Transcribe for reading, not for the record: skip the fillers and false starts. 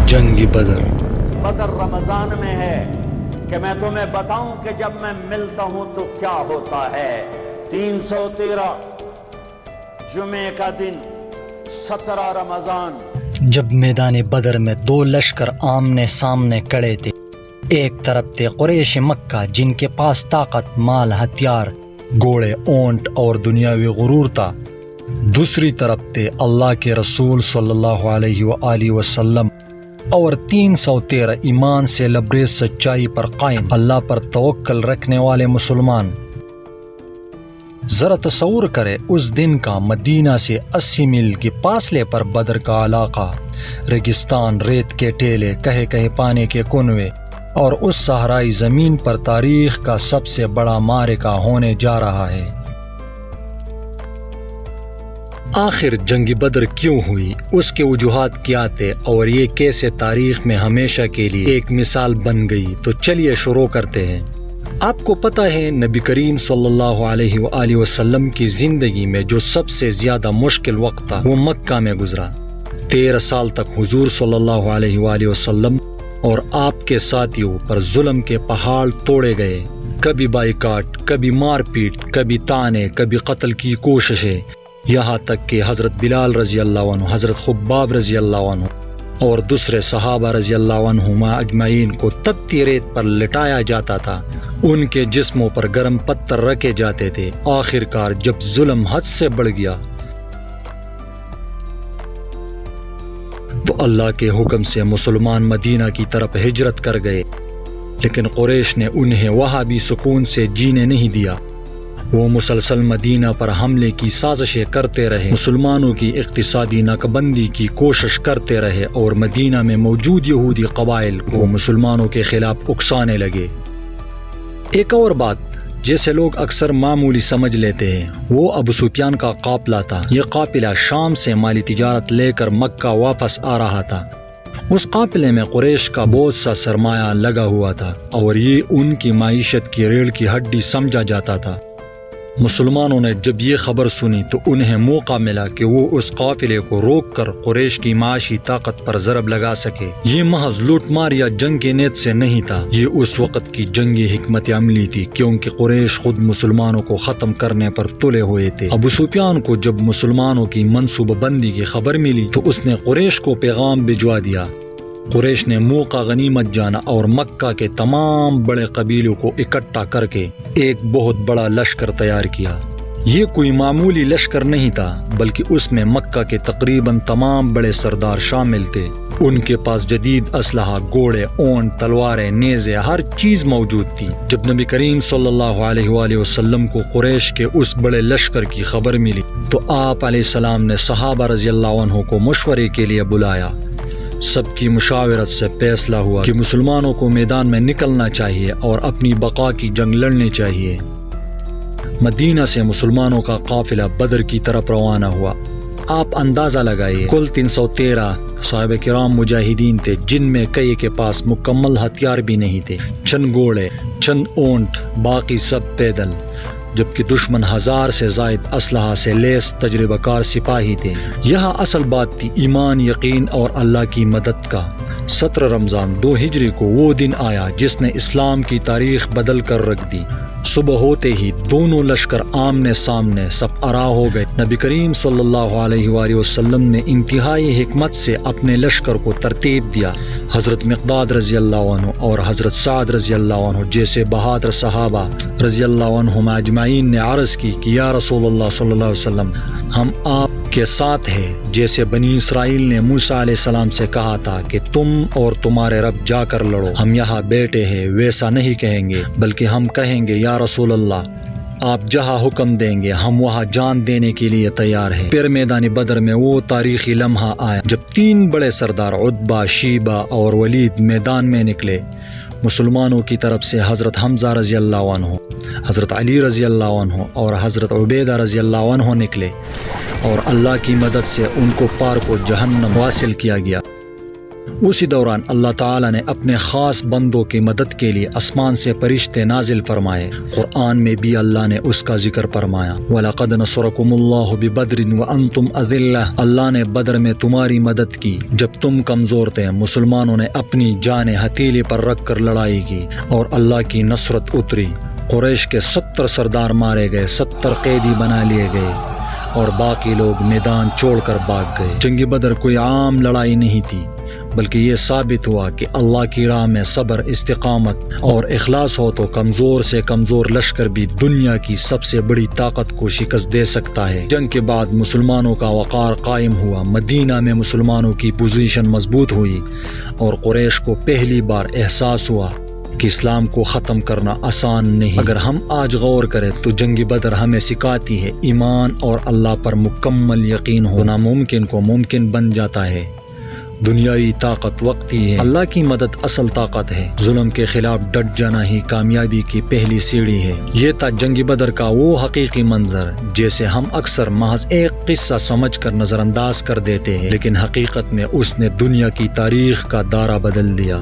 جنگ بدر بدر رمضان میں ہے کہ میں تمہیں بتاؤں کہ جب میں ملتا ہوں تو کیا ہوتا ہے۔ 313 جمعے کا دن 17 رمضان۔ جب میدان بدر میں دو لشکر آمنے سامنے کھڑے تھے، ایک طرف تھے قریش مکہ جن کے پاس طاقت، مال، ہتھیار، گھوڑے، اونٹ اور دنیاوی غرور تھا، دوسری طرف تھے اللہ کے رسول صلی اللہ علیہ وآلہ وسلم اور 313 ایمان سے لبریز سچائی پر قائم، اللہ پر توکل رکھنے والے مسلمان۔ ذرا تصور کرے اس دن کا مدینہ سے 80 میل کے فاصلے پر بدر کا علاقہ، ریگستان، ریت کے ٹیلے، کہے کہے پانی کے کنویں، اور اس صحرائی زمین پر تاریخ کا سب سے بڑا معرکہ ہونے جا رہا ہے۔ آخر جنگ بدر کیوں ہوئی، اس کے وجوہات کیا تھے اور یہ کیسے تاریخ میں ہمیشہ کے لیے ایک مثال بن گئی، تو چلیے شروع کرتے ہیں۔ آپ کو پتہ ہے نبی کریم صلی اللہ علیہ وآلہ وسلم کی زندگی میں جو سب سے زیادہ مشکل وقت تھا وہ مکہ میں گزرا۔ 13 سال تک حضور صلی اللہ علیہ وآلہ وسلم اور آپ کے ساتھیوں پر ظلم کے پہاڑ توڑے گئے، کبھی بائیکاٹ، کبھی مار پیٹ، کبھی تانے، کبھی قتل کی کوششیں، یہاں تک کہ حضرت بلال رضی اللہ عنہ، حضرت خباب رضی اللہ عنہ اور دوسرے صحابہ رضی اللہ عنہما اجمعین کو تپتی ریت پر لٹایا جاتا تھا، ان کے جسموں پر گرم پتھر رکھے جاتے تھے۔ آخر کار جب ظلم حد سے بڑھ گیا تو اللہ کے حکم سے مسلمان مدینہ کی طرف ہجرت کر گئے، لیکن قریش نے انہیں وہاں بھی سکون سے جینے نہیں دیا۔ وہ مسلسل مدینہ پر حملے کی سازشیں کرتے رہے، مسلمانوں کی اقتصادی ناکبندی کی کوشش کرتے رہے اور مدینہ میں موجود یہودی قبائل کو مسلمانوں کے خلاف اکسانے لگے۔ ایک اور بات جیسے لوگ اکثر معمولی سمجھ لیتے ہیں، وہ ابو سفیان کا قافلہ تھا۔ یہ قافلہ شام سے مالی تجارت لے کر مکہ واپس آ رہا تھا۔ اس قافلے میں قریش کا بہت سا سرمایہ لگا ہوا تھا اور یہ ان کی معیشت کی ریڑھ کی ہڈی سمجھا جاتا تھا۔ مسلمانوں نے جب یہ خبر سنی تو انہیں موقع ملا کہ وہ اس قافلے کو روک کر قریش کی معاشی طاقت پر ضرب لگا سکے۔ یہ محض لوٹ مار یا جنگ کی نیت سے نہیں تھا، یہ اس وقت کی جنگی حکمت عملی تھی، کیونکہ قریش خود مسلمانوں کو ختم کرنے پر تلے ہوئے تھے۔ ابو سفیان کو جب مسلمانوں کی منصوبہ بندی کی خبر ملی تو اس نے قریش کو پیغام بھجوا دیا۔ قریش نے موقع غنیمت جانا اور مکہ کے تمام بڑے قبیلوں کو اکٹھا کر کے ایک بہت بڑا لشکر تیار کیا۔ یہ کوئی معمولی لشکر نہیں تھا، بلکہ اس میں مکہ کے تقریباً تمام بڑے سردار شامل تھے۔ ان کے پاس جدید اسلحہ، گھوڑے، اونٹ، تلواریں، نیزے، ہر چیز موجود تھی۔ جب نبی کریم صلی اللہ علیہ وآلہ وسلم کو قریش کے اس بڑے لشکر کی خبر ملی تو آپ علیہ السلام نے صحابہ رضی اللہ عنہ کو مشورے کے لیے بلایا۔ سب کی مشاورت سے فیصلہ ہوا کہ مسلمانوں کو میدان میں نکلنا چاہیے اور اپنی بقا کی جنگ لڑنی چاہیے۔ مدینہ سے مسلمانوں کا قافلہ بدر کی طرف روانہ ہوا۔ آپ اندازہ لگائیے، کل 313 صحابہ کرام مجاہدین تھے، جن میں کئی کے پاس مکمل ہتھیار بھی نہیں تھے، چند گھوڑے، چند اونٹ، باقی سب پیدل، جبکہ دشمن 1000 سے زائد اسلحہ سے لیس تجربہ کار سپاہی تھے۔ یہاں اصل بات تھی ایمان، یقین اور اللہ کی مدد کا۔ 17 رمضان 2 ہجری کو وہ دن آیا جس نے اسلام کی تاریخ بدل کر رکھ دی۔ صبح ہوتے ہی دونوں لشکر آمنے سامنے سب آرا ہو گئے۔ نبی کریم صلی اللہ علیہ وآلہ وسلم نے انتہائی حکمت سے اپنے لشکر کو ترتیب دیا۔ حضرت مقداد رضی اللہ عنہ اور حضرت سعد رضی اللہ عنہ جیسے بہادر صحابہ رضی اللہ عنہم اجمعین نے عرض کی کہ یا رسول اللہ صلی اللہ علیہ وسلم، ہم آپ کے ساتھ ہیں، جیسے بنی اسرائیل نے موسیٰ علیہ السلام سے کہا تھا کہ تم اور تمہارے رب جا کر لڑو، ہم یہاں بیٹھے ہیں، ویسا نہیں کہیں گے، بلکہ ہم کہیں گے یا رسول اللہ آپ جہاں حکم دیں گے ہم وہاں جان دینے کے لیے تیار ہیں۔ پھر میدان بدر میں وہ تاریخی لمحہ آیا جب 3 بڑے سردار عتبہ، شیبہ اور ولید میدان میں نکلے۔ مسلمانوں کی طرف سے حضرت حمزہ رضی اللہ عنہ، حضرت علی رضی اللہ عنہ اور حضرت عبیدہ رضی اللہ عنہ نکلے، اور اللہ کی مدد سے ان کو پار کو جہنم واصل کیا گیا۔ اسی دوران اللہ تعالیٰ نے اپنے خاص بندوں کی مدد کے لیے آسمان سے فرشتے نازل فرمائے۔ قرآن میں بھی اللہ نے اس کا ذکر فرمایا، وَلَقَدْ نَصَرَكُمُ اللَّهُ بِبَدْرٍ وَأَنْتُمْ أَذِلَّةٌ، اللہ نے بدر میں تمہاری مدد کی جب تم کمزور تھے۔ مسلمانوں نے اپنی جانیں ہتھیلی پر رکھ کر لڑائی کی اور اللہ کی نصرت اتری۔ قریش کے 70 سردار مارے گئے، 70 قیدی بنا لیے گئے اور باقی لوگ میدان چھوڑ کر بھاگ گئے۔ جنگ بدر کوئی عام لڑائی نہیں تھی، بلکہ یہ ثابت ہوا کہ اللہ کی راہ میں صبر، استقامت اور اخلاص ہو تو کمزور سے کمزور لشکر بھی دنیا کی سب سے بڑی طاقت کو شکست دے سکتا ہے۔ جنگ کے بعد مسلمانوں کا وقار قائم ہوا، مدینہ میں مسلمانوں کی پوزیشن مضبوط ہوئی اور قریش کو پہلی بار احساس ہوا کہ اسلام کو ختم کرنا آسان نہیں۔ اگر ہم آج غور کریں تو جنگ بدر ہمیں سکھاتی ہے ایمان اور اللہ پر مکمل یقین ہو ناممکن کو ممکن بن جاتا ہے۔ دنیاوی طاقت وقتی ہے، اللہ کی مدد اصل طاقت ہے۔ ظلم کے خلاف ڈٹ جانا ہی کامیابی کی پہلی سیڑھی ہے۔ یہ تھا جنگ بدر کا وہ حقیقی منظر جیسے ہم اکثر محض ایک قصہ سمجھ کر نظر انداز کر دیتے ہیں، لیکن حقیقت میں اس نے دنیا کی تاریخ کا دائرہ بدل دیا۔